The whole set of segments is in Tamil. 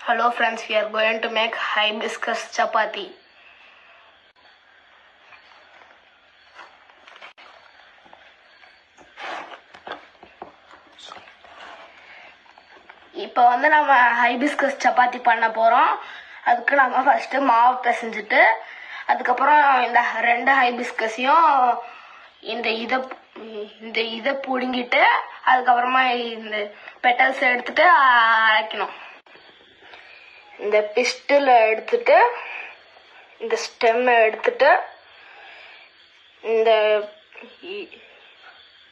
Hello friends, we are going to make hibiscus chapati. இப்போ நம்ம ஹைபிஸ்கஸ் சப்பாத்தி பண்ண போறோம். அதுக்கு நம்ம ஃபர்ஸ்ட் மாவு பிசைஞ்சிட்டு அதுக்கப்புறம் இந்த ரெண்டு ஹைபிஸ்கஸையும் இந்த இதை புடுங்கிட்டு அதுக்கப்புறமா இந்த பெட்டல்ஸ் எடுத்துட்டு அரைக்கணும். இந்த பிஸ்டில் எடுத்துட்டு இந்த ஸ்டெம் எடுத்துட்டு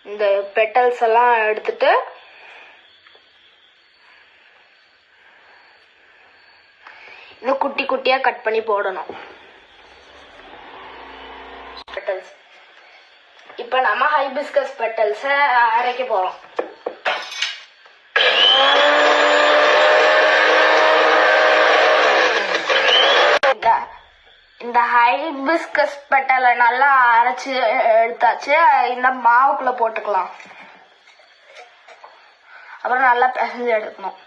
இந்த பெட்டல்ஸ் எல்லாம் எடுத்துட்டு இது குட்டி குட்டியா கட் பண்ணி போடணும். பெட்டல்ஸ் இப்போ நம்ம ஹைபிஸ்கஸ் பெட்டல்ஸ அரைக்க போறோம். இந்த ஹைபிஸ்கஸ் பெட்டலை நல்லா அரைச்சு எடுத்தாச்சு. இந்த மாவுக்குள்ள போட்டுக்கலாம். அப்புறம் நல்லா பிசைஞ்சு எடுக்கணும்.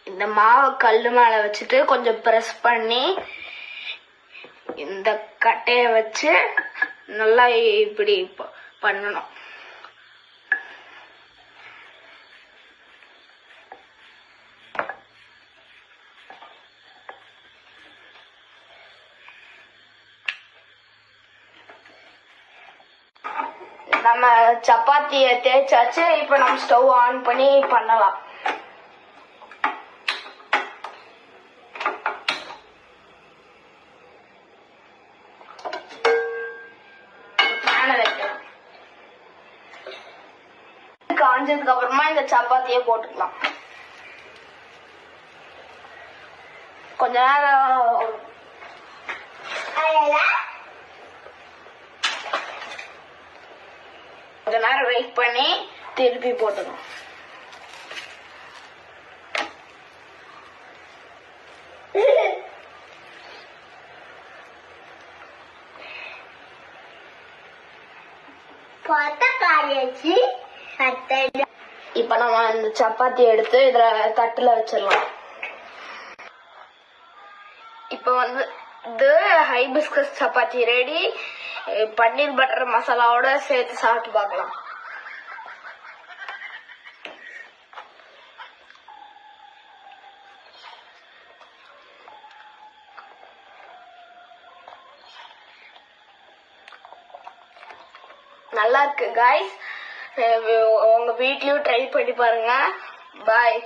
இந்த மாவை கல்லு மேல வச்சுட்டு கொஞ்சம் பிரஸ் பண்ணி இந்த கட்டைய வச்சு நல்லா இப்படி பண்ணணும். நம்ம சப்பாத்திய தேய்ச்சாச்சு. இப்ப நம்ம ஸ்டவ் ஆன் பண்ணி பண்ணலாம். காஞ்சதுக்கு அப்புறமா இந்த சப்பாத்திய போட்டுக்கலாம். கொஞ்ச நேரம் வெயிட் பண்ணி திருப்பி போட்டுக்கணும். இப்ப நம்ம இந்த சப்பாத்தி எடுத்து இதுல தட்டுல வச்சிடலாம். இப்ப இது ஹைபிஸ்கஸ் சப்பாத்தி ரெடி. பன்னீர் பட்டர் மசாலாவோட சேர்த்து சாப்பிட்டு பார்க்கலாம். நல்லா இருக்கு guys. உங்க வீட்லயும் ட்ரை பண்ணி பாருங்க. பாய்.